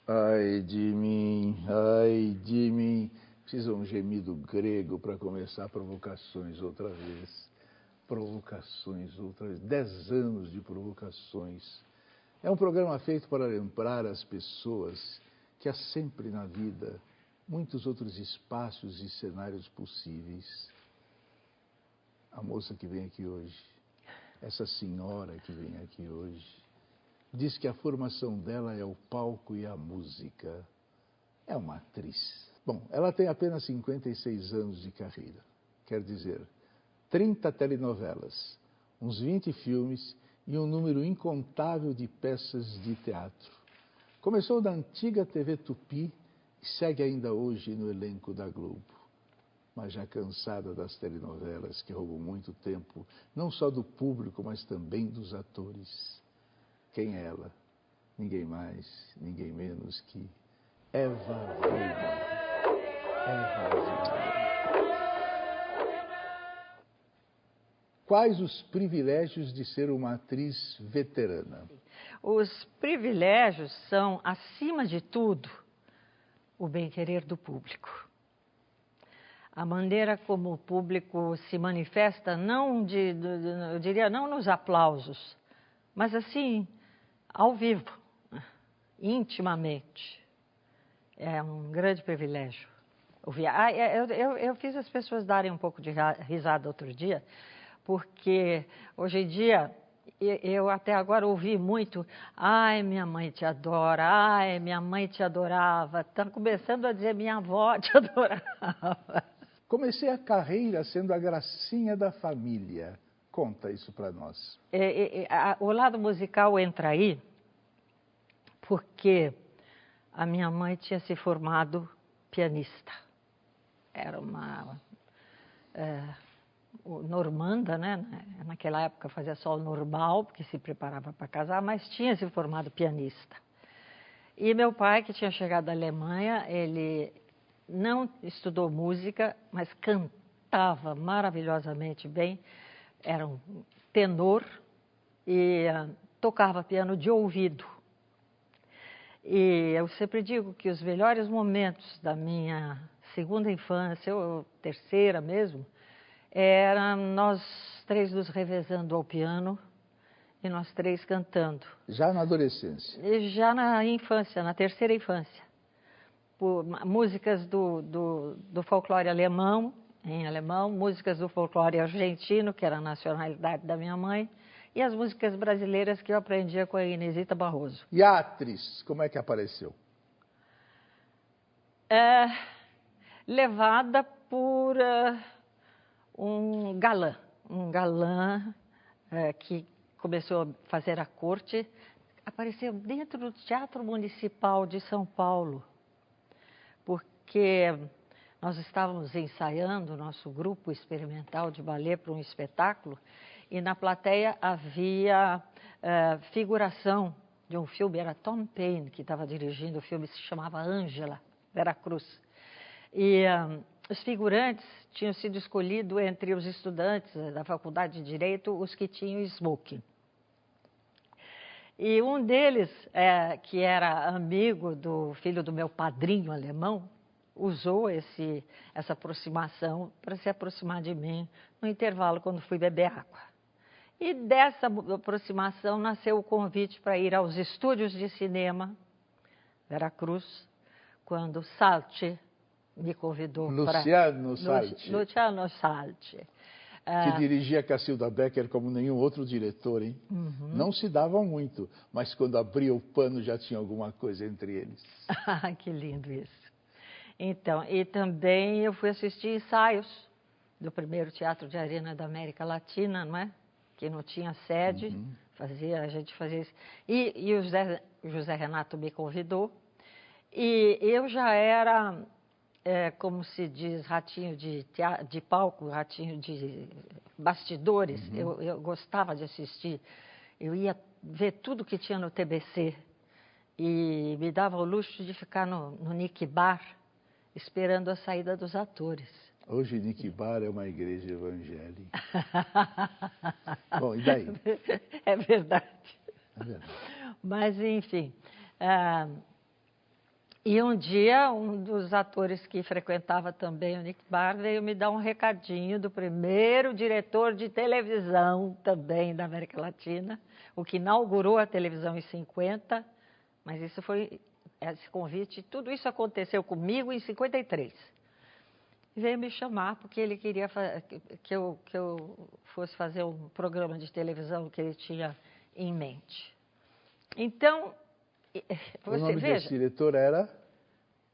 Ai de mim. Precisa um gemido grego para começar provocações outra vez. Provocações outra vez. 10 anos de provocações. É um programa feito para lembrar as pessoas que há sempre na vida muitos outros espaços e cenários possíveis. A moça que vem aqui hoje, essa senhora que vem aqui hoje, diz que a formação dela é o palco e a música. É uma atriz. Bom, ela tem apenas 56 anos de carreira. Quer dizer, 30 telenovelas, uns 20 filmes e um número incontável de peças de teatro. Começou na antiga TV Tupi e segue ainda hoje no elenco da Globo. Mas já cansada das telenovelas que roubam muito tempo, não só do público, mas também dos atores. Quem é ela? Ninguém mais, ninguém menos que Eva Wilma. Eva Wilma. Quais os privilégios de ser uma atriz veterana? Os privilégios são, acima de tudo, o bem-querer do público. A maneira como o público se manifesta, eu diria, não nos aplausos, mas assim, ao vivo, intimamente. É um grande privilégio. Eu fiz as pessoas darem um pouco de risada outro dia, porque hoje em dia, eu até agora ouvi muito, ai, minha mãe te adora, ai, minha mãe te adorava. Estão começando a dizer, minha avó te adorava. Comecei a carreira sendo a gracinha da família. Conta isso para nós. O lado musical entra aí, porque a minha mãe tinha se formado pianista. Era uma normanda, né? Naquela época fazia só o normal, porque se preparava para casar, mas tinha se formado pianista. E meu pai, que tinha chegado da Alemanha, ele não estudou música, mas cantava maravilhosamente bem. Era um tenor e tocava piano de ouvido. E eu sempre digo que os melhores momentos da minha segunda infância, ou terceira mesmo, eram nós três nos revezando ao piano e nós três cantando. Já na adolescência? Já na infância, na terceira infância. Por músicas do folclore alemão, em alemão, músicas do folclore argentino, que era a nacionalidade da minha mãe, e as músicas brasileiras que eu aprendia com a Inesita Barroso. E a atriz, como é que apareceu? Levada por um galã que começou a fazer a corte, apareceu dentro do Teatro Municipal de São Paulo, porque nós estávamos ensaiando o nosso grupo experimental de balé para um espetáculo e na plateia havia figuração de um filme, era Tom Paine que estava dirigindo o filme, se chamava Ângela, Veracruz. E os figurantes tinham sido escolhidos entre os estudantes da Faculdade de Direito, os que tinham smoking. E um deles, que era amigo do filho do meu padrinho alemão, usou essa aproximação para se aproximar de mim no intervalo quando fui beber água. E dessa aproximação nasceu o convite para ir aos estúdios de cinema, Veracruz, quando Salti me convidou Luciano Salti. Luciano Salti. Que dirigia Cacilda Becker como nenhum outro diretor, hein? Uhum. Não se davam muito, mas quando abria o pano já tinha alguma coisa entre eles. Que lindo isso. Então, e também eu fui assistir ensaios do primeiro Teatro de Arena da América Latina, não é? Que não tinha sede, Uhum. a gente fazia isso. E o José Renato me convidou, e eu já era, como se diz, ratinho de palco, ratinho de bastidores. Uhum. Eu gostava de assistir, eu ia ver tudo que tinha no TBC, e me dava o luxo de ficar no Nick Bar, esperando a saída dos atores. Hoje Nick Bar é uma igreja evangélica. Bom, e daí? É verdade. É verdade. Mas, enfim, E um dia, um dos atores que frequentava também o Nick Barr veio me dar um recadinho do primeiro diretor de televisão também da América Latina, o que inaugurou a televisão em 50, mas isso foi, esse convite, tudo isso aconteceu comigo em 53. E veio me chamar porque ele queria que eu fosse fazer um programa de televisão que ele tinha em mente. Então, o nome desse diretor era?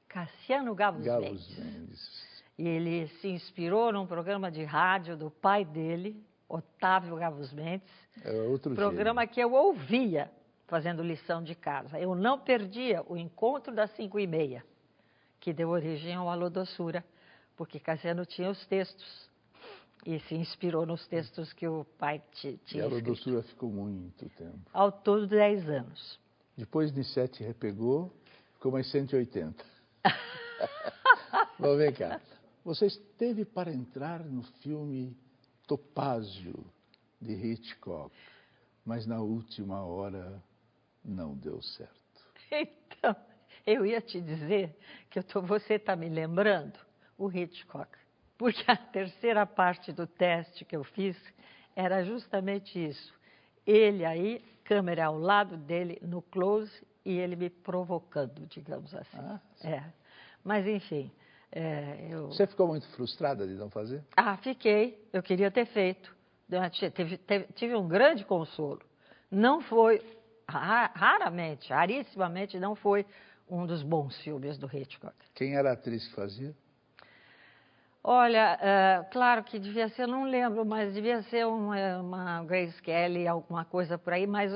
Cassiano Gabus Mendes. E ele se inspirou num programa de rádio do pai dele, Otávio Gabus Mendes. É outro programa gênio. Que eu ouvia fazendo lição de casa. Eu não perdia o encontro das 5h30, que deu origem ao Alô Doçura, porque Cassiano tinha os textos e se inspirou nos textos que o pai tinha escrito. E Alô Doçura ficou muito tempo. Ao todo 10 anos. Depois de 7 repegou, ficou mais 180. Bom, vem cá. Você esteve para entrar no filme Topázio, de Hitchcock, mas na última hora não deu certo. Então, eu ia te dizer que você está me lembrando o Hitchcock, porque a terceira parte do teste que eu fiz era justamente isso. Ele aí, câmera ao lado dele, no close, e ele me provocando, digamos assim. Mas, enfim... Você ficou muito frustrada de não fazer? Fiquei. Eu queria ter feito. Tive um grande consolo. Não foi, rarissimamente, não foi um dos bons filmes do Hitchcock. Quem era a atriz que fazia? Olha, claro que devia ser, eu não lembro, mas devia ser uma Grace Kelly, alguma coisa por aí, mas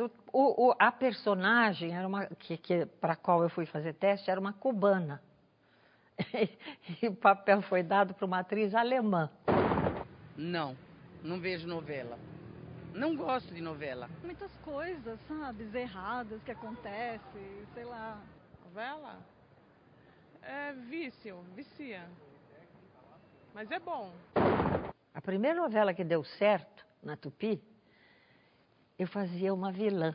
a personagem era para a qual eu fui fazer teste era uma cubana. E o papel foi dado para uma atriz alemã. Não vejo novela. Não gosto de novela. Muitas coisas, sabe, erradas que acontecem, sei lá. Novela? É vício, vicia. Mas é bom. A primeira novela que deu certo na Tupi, eu fazia uma vilã.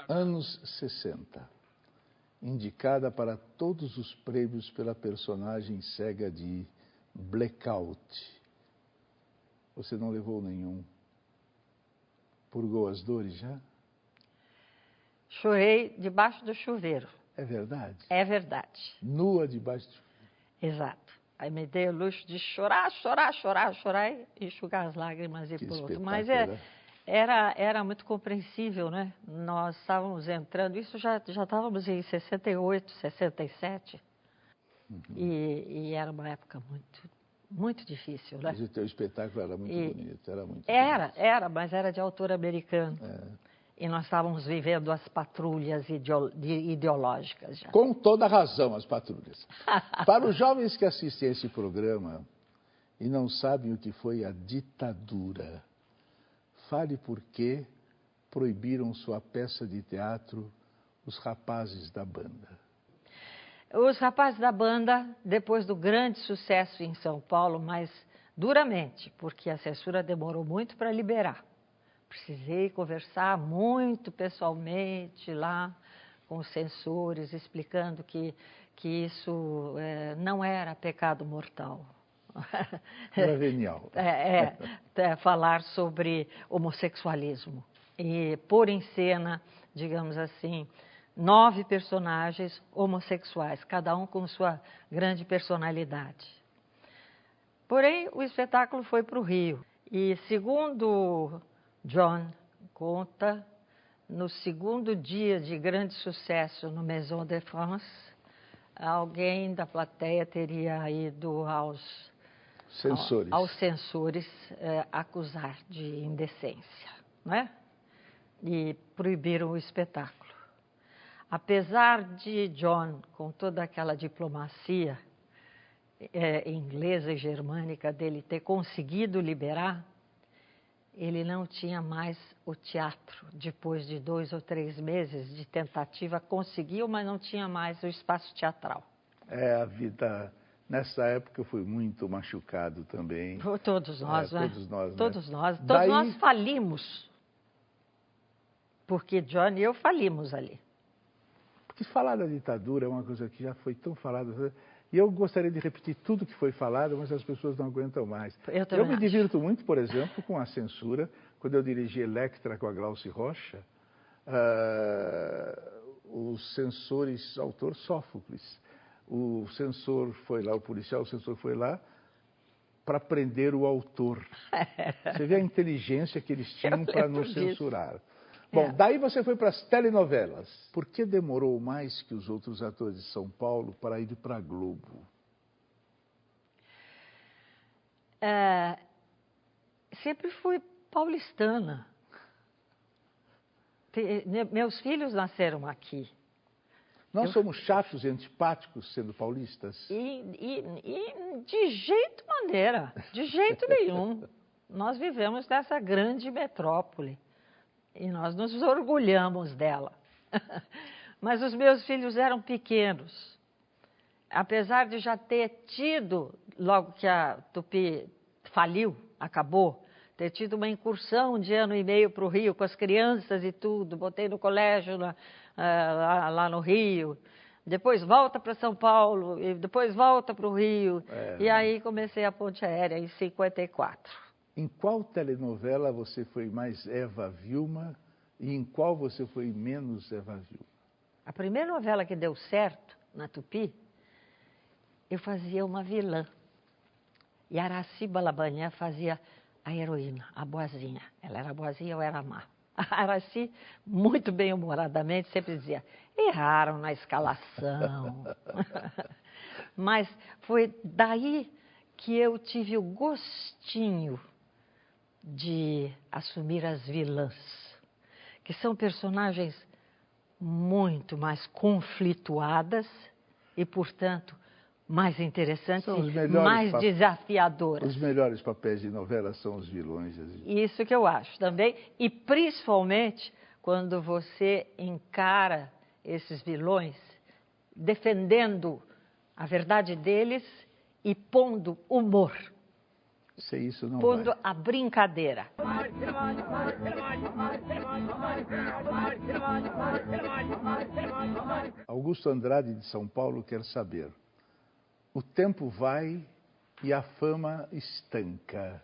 Anos 60. Indicada para todos os prêmios pela personagem cega de Blackout. Você não levou nenhum. Purgou as dores já? Chorei debaixo do chuveiro. É verdade? É verdade. Nua debaixo do chuveiro. Exato. Aí me dei o luxo de chorar e enxugar as lágrimas e por outro. Mas era muito compreensível, né? Nós estávamos entrando, isso já estávamos em 68, 67, e era uma época muito difícil, né? Mas o teu espetáculo era muito bonito, era muito bonito. Mas era de autor americano. E nós estávamos vivendo as patrulhas ideológicas já. Com toda razão, as patrulhas. Para os jovens que assistem a esse programa e não sabem o que foi a ditadura, fale por que proibiram sua peça de teatro Os Rapazes da Banda. Os Rapazes da Banda, depois do grande sucesso em São Paulo, mas duramente, porque a censura demorou muito para liberar. Precisei conversar muito pessoalmente lá com os censores, explicando que isso não era pecado mortal. Era venial. Falar sobre homossexualismo e pôr em cena, digamos assim, 9 personagens homossexuais, cada um com sua grande personalidade. Porém, o espetáculo foi para o Rio e, segundo John conta, no segundo dia de grande sucesso no Maison de France, alguém da plateia teria ido aos censores acusar de indecência, né? E proibiram o espetáculo. Apesar de John, com toda aquela diplomacia inglesa e germânica dele, ter conseguido liberar, ele não tinha mais o teatro. Depois de 2 ou 3 meses de tentativa, conseguiu, mas não tinha mais o espaço teatral. A vida... Nessa época eu fui muito machucado também. Todos nós, né? Todos nós, né? Todos nós. Todos Daí... nós falimos. Porque John e eu falimos ali. Porque falar da ditadura é uma coisa que já foi tão falada. E eu gostaria de repetir tudo que foi falado, mas as pessoas não aguentam mais. Eu me divirto muito, por exemplo, com a censura. Quando eu dirigi Electra com a Glauci Rocha, os censores, autor Sófocles, o censor foi lá, o policial, o censor foi lá para prender o autor. Você vê a inteligência que eles tinham para nos censurar. Bom, daí você foi para as telenovelas. Por que demorou mais que os outros atores de São Paulo para ir para a Globo? Sempre fui paulistana. Meus filhos nasceram aqui. Nós somos chatos e antipáticos sendo paulistas? E de jeito maneira, de jeito nenhum. Nós vivemos nessa grande metrópole. E nós nos orgulhamos dela. Mas os meus filhos eram pequenos. Apesar de já ter tido, logo que a Tupi faliu, acabou, ter tido uma incursão de 1 ano e meio para o Rio, com as crianças e tudo, botei no colégio lá no Rio, depois volta para São Paulo, e depois volta para o Rio, e aí comecei a ponte aérea em 54. Em qual telenovela você foi mais Eva Vilma e em qual você foi menos Eva Vilma? A primeira novela que deu certo na Tupi, eu fazia uma vilã. E a Araci Balabanian fazia a heroína, a boazinha. Ela era boazinha, eu era má. A Araci, muito bem-humoradamente, sempre dizia, erraram na escalação. Mas foi daí que eu tive o gostinho de assumir as vilãs, que são personagens muito mais conflituadas e, portanto, mais interessantes e mais desafiadoras. Os melhores papéis de novela são os vilões. Isso que eu acho também, e principalmente quando você encara esses vilões defendendo a verdade deles e pondo humor. Isso não pondo vai. A brincadeira. Augusto Andrade de São Paulo quer saber: o tempo vai e a fama estanca.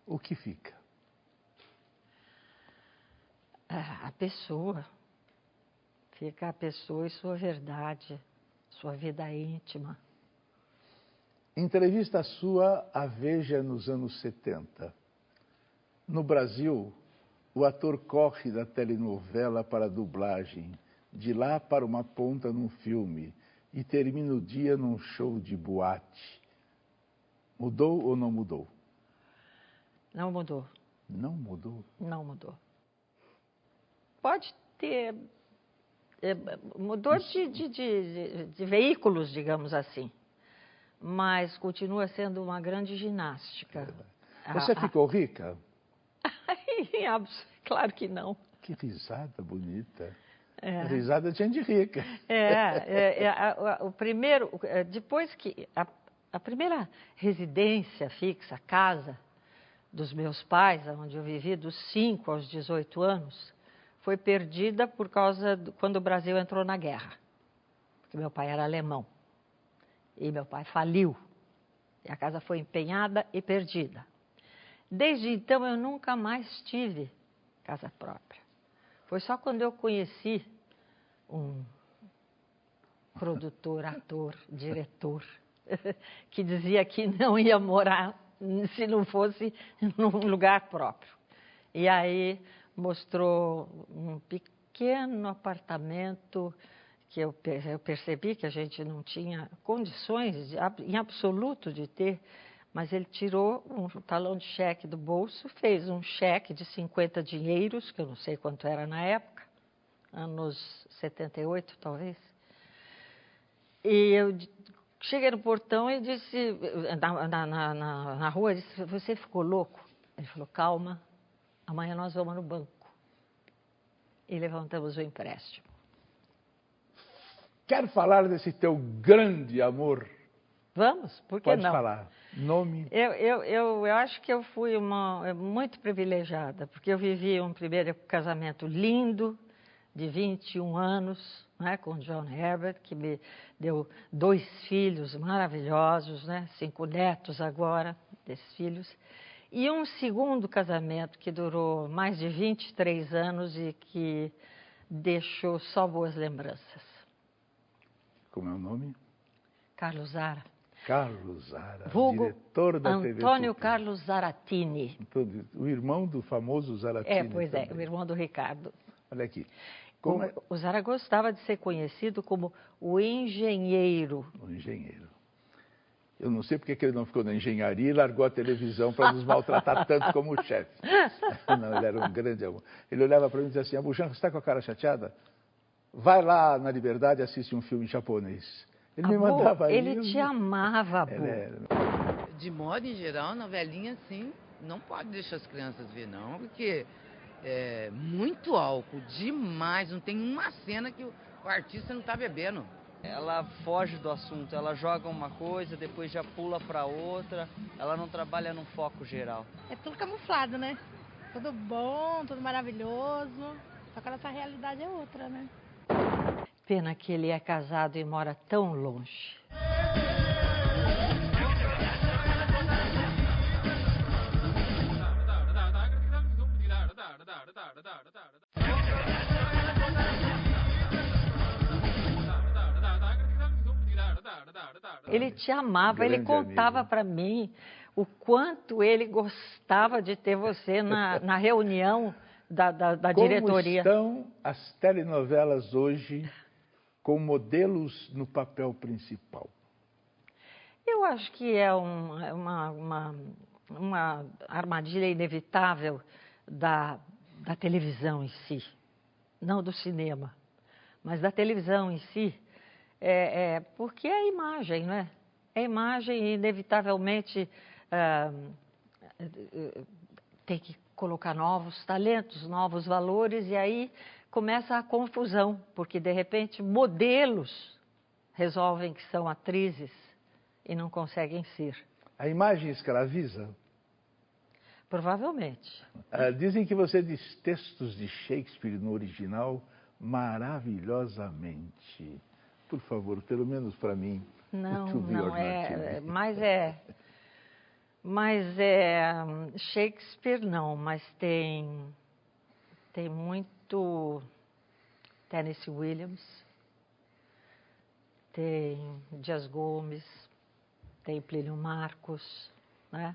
O que fica? A pessoa. Fica a pessoa e sua verdade, sua vida íntima. Entrevista sua à Veja nos anos 70. No Brasil, o ator corre da telenovela para a dublagem, de lá para uma ponta num filme e termina o dia num show de boate. Mudou ou não mudou? Não mudou. Não mudou? Não mudou. Pode ter... mudou de veículos, digamos assim. Mas continua sendo uma grande ginástica. Você ficou rica? Claro que não. Que risada bonita. Risada de gente rica. O primeiro, depois que a primeira residência fixa, casa dos meus pais, onde eu vivi dos 5 aos 18 anos, foi perdida por causa quando o Brasil entrou na guerra. Porque meu pai era alemão. E meu pai faliu. E a casa foi empenhada e perdida. Desde então, eu nunca mais tive casa própria. Foi só quando eu conheci um produtor, ator, diretor, que dizia que não ia morar se não fosse num lugar próprio. E aí mostrou um pequeno apartamento que eu percebi que a gente não tinha condições em absoluto de ter, mas ele tirou um talão de cheque do bolso, fez um cheque de 50 dinheiros, que eu não sei quanto era na época, anos 78 talvez. E eu cheguei no portão e disse, na rua, disse, você ficou louco? Ele falou, calma, Amanhã nós vamos no banco e levantamos o empréstimo. Quer falar desse teu grande amor? Vamos? Por que Pode não? falar. Nome? Eu acho que eu fui muito privilegiada, porque eu vivi um primeiro casamento lindo, de 21 anos, né, com John Herbert, que me deu 2 filhos maravilhosos, né, 5 netos agora desses filhos, e um segundo casamento que durou mais de 23 anos e que deixou só boas lembranças. Como é o nome? Carlos Zara. Carlos Zara, Vulgo diretor da TV Antônio Tupi. Carlos Zaratini. O irmão do famoso Zaratini. Pois é, também. o irmão do Ricardo. Olha aqui. O Zara gostava de ser conhecido como o engenheiro. O engenheiro. Eu não sei porque que ele não ficou na engenharia e largou a televisão para nos maltratar tanto como o chefe. Não, ele era um grande amor. Ele olhava para mim e dizia assim, Abujamra, você está com a cara chateada? Vai lá na Liberdade e assiste um filme japonês. Ele me mandava ele isso. te amava, Abu. De modo em geral, novelinha, assim, não pode deixar as crianças ver, não, porque é muito álcool, demais. Não tem uma cena que o artista não tá bebendo. Ela foge do assunto, ela joga uma coisa, depois já pula para outra, ela não trabalha num foco geral. É tudo camuflado, né? Tudo bom, tudo maravilhoso, só que a nossa realidade é outra, né? Pena que ele é casado e mora tão longe. Ele te amava, ele contava para mim o quanto ele gostava de ter você na reunião da diretoria. Como estão as telenovelas hoje com modelos no papel principal? Eu acho que é uma armadilha inevitável da televisão em si, não do cinema, mas da televisão em si, porque é a imagem, não é? É a imagem e, inevitavelmente, tem que colocar novos talentos, novos valores, e aí começa a confusão, porque, de repente, modelos resolvem que são atrizes e não conseguem ser. A imagem escraviza? Provavelmente. Dizem que você diz textos de Shakespeare no original maravilhosamente. Por favor, pelo menos para mim. Não, mas Shakespeare não, mas tem muito Tennessee Williams, tem Dias Gomes, tem Plínio Marcos, né?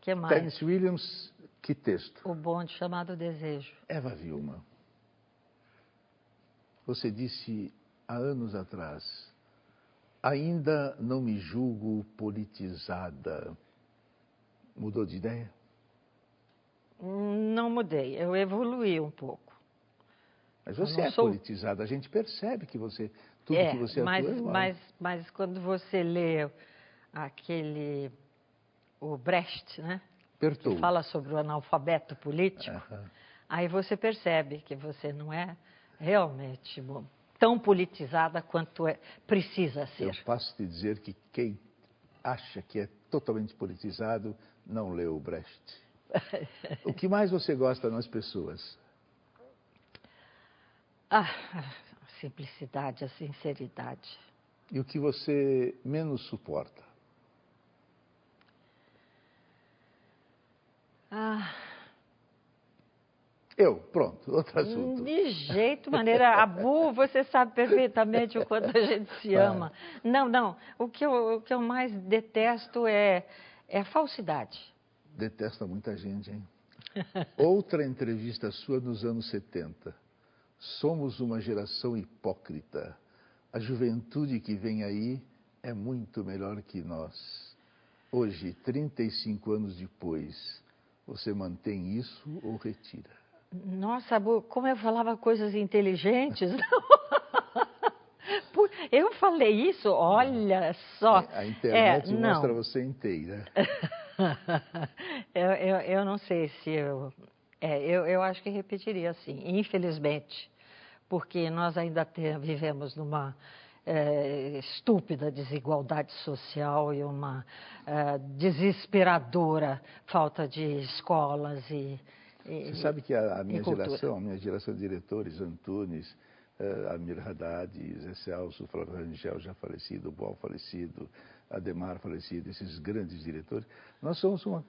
Que mais? Tennessee Williams, que texto? O Bonde Chamado Desejo. Eva Vilma, você disse há anos atrás, ainda não me julgo politizada. Mudou de ideia? Não mudei, eu evoluí um pouco. Mas você politizada, a gente percebe que você, tudo que você atua... Mas quando você lê o Brecht, né? Que fala sobre o analfabeto político, aí você percebe que você não é realmente tão politizada quanto precisa ser. Eu posso te dizer que quem acha que é totalmente politizado não leu o Brecht. O que mais você gosta nas pessoas? A simplicidade, a sinceridade. E o que você menos suporta? Pronto, outro assunto. De jeito, maneira. Abu, você sabe perfeitamente o quanto a gente se ama. Não, o que eu mais detesto é a falsidade. Detesta muita gente, hein? Outra entrevista sua nos anos 70. Somos uma geração hipócrita. A juventude que vem aí é muito melhor que nós. Hoje, 35 anos depois, você mantém isso ou retira? Nossa, Abu, como eu falava coisas inteligentes. Eu falei isso, olha só. A internet mostra você inteira. Eu não sei se eu Eu acho que repetiria, sim, infelizmente, porque nós ainda vivemos numa estúpida desigualdade social e uma desesperadora falta de escolas e Você sabe que a minha cultura. minha geração de diretores, Antunes, Amir Haddad, Zé Celso, Flávio Rangel já falecido, Boal falecido, Ademar falecido, esses grandes diretores, nós somos uma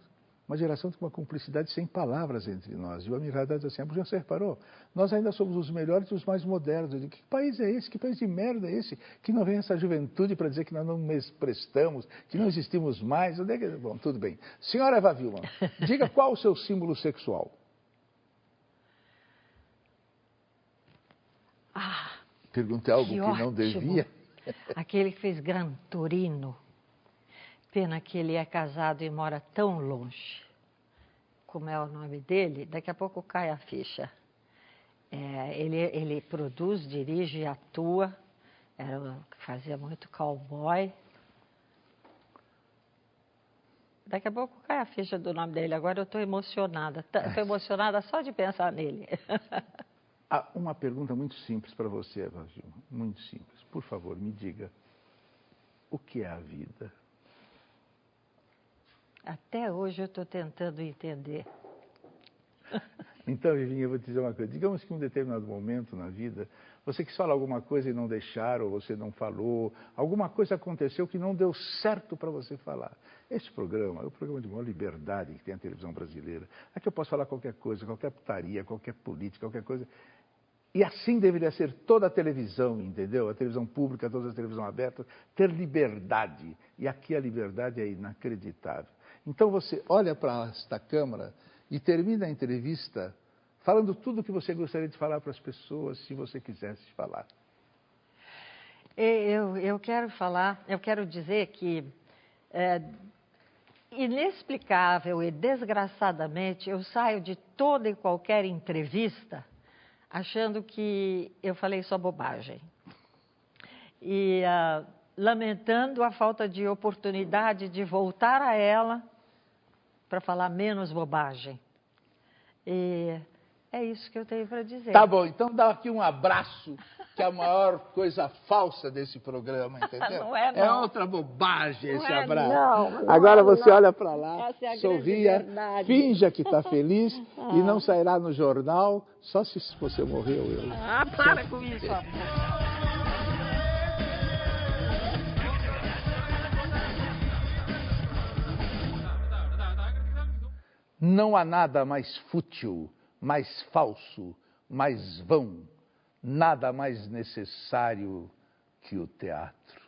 geração com uma cumplicidade sem palavras entre nós. E o Amir Haddad diz assim, já se reparou? Nós ainda somos os melhores e os mais modernos. Eu digo, que país é esse? Que país de merda é esse? Que não vem essa juventude para dizer que nós não prestamos, que não existimos mais. Bom, tudo bem. Senhora Eva Vilma, diga qual o seu símbolo sexual? Perguntei algo que não devia. Aquele que fez Gran Torino. Pena que ele é casado e mora tão longe. Como é o nome dele? Daqui a pouco cai a ficha. Ele produz, dirige e atua. Fazia muito cowboy. Daqui a pouco cai a ficha do nome dele. Agora eu estou emocionada. Estou emocionada só de pensar nele. Uma pergunta muito simples para você, Eva Vilma. Muito simples. Por favor, me diga. O que é a vida? Até hoje eu estou tentando entender. Então, Vivinha, eu vou te dizer uma coisa. Digamos que em um determinado momento na vida, você quis falar alguma coisa e não deixaram, ou você não falou, alguma coisa aconteceu que não deu certo para você falar. Esse programa é o programa de maior liberdade que tem a televisão brasileira. Aqui eu posso falar qualquer coisa, qualquer putaria, qualquer política, qualquer coisa. E assim deveria ser toda a televisão, entendeu? A televisão pública, todas as televisões abertas, ter liberdade. E aqui a liberdade é inacreditável. Então você olha para esta câmara e termina a entrevista falando tudo o que você gostaria de falar para as pessoas, se você quisesse falar. Eu quero dizer que, inexplicável e desgraçadamente, eu saio de toda e qualquer entrevista achando que eu falei só bobagem. E lamentando a falta de oportunidade de voltar a ela para falar menos bobagem. E é isso que eu tenho para dizer. Tá bom, então dá aqui um abraço, que é a maior coisa falsa desse programa, entendeu? Não é, não. É outra bobagem esse abraço. Não Agora é, você não. olha para lá, Essa é a sorria, grande verdade. finja que está feliz e não sairá no jornal, só se você morreu. Para com isso, amor. Não há nada mais fútil, mais falso, mais vão, nada mais necessário que o teatro.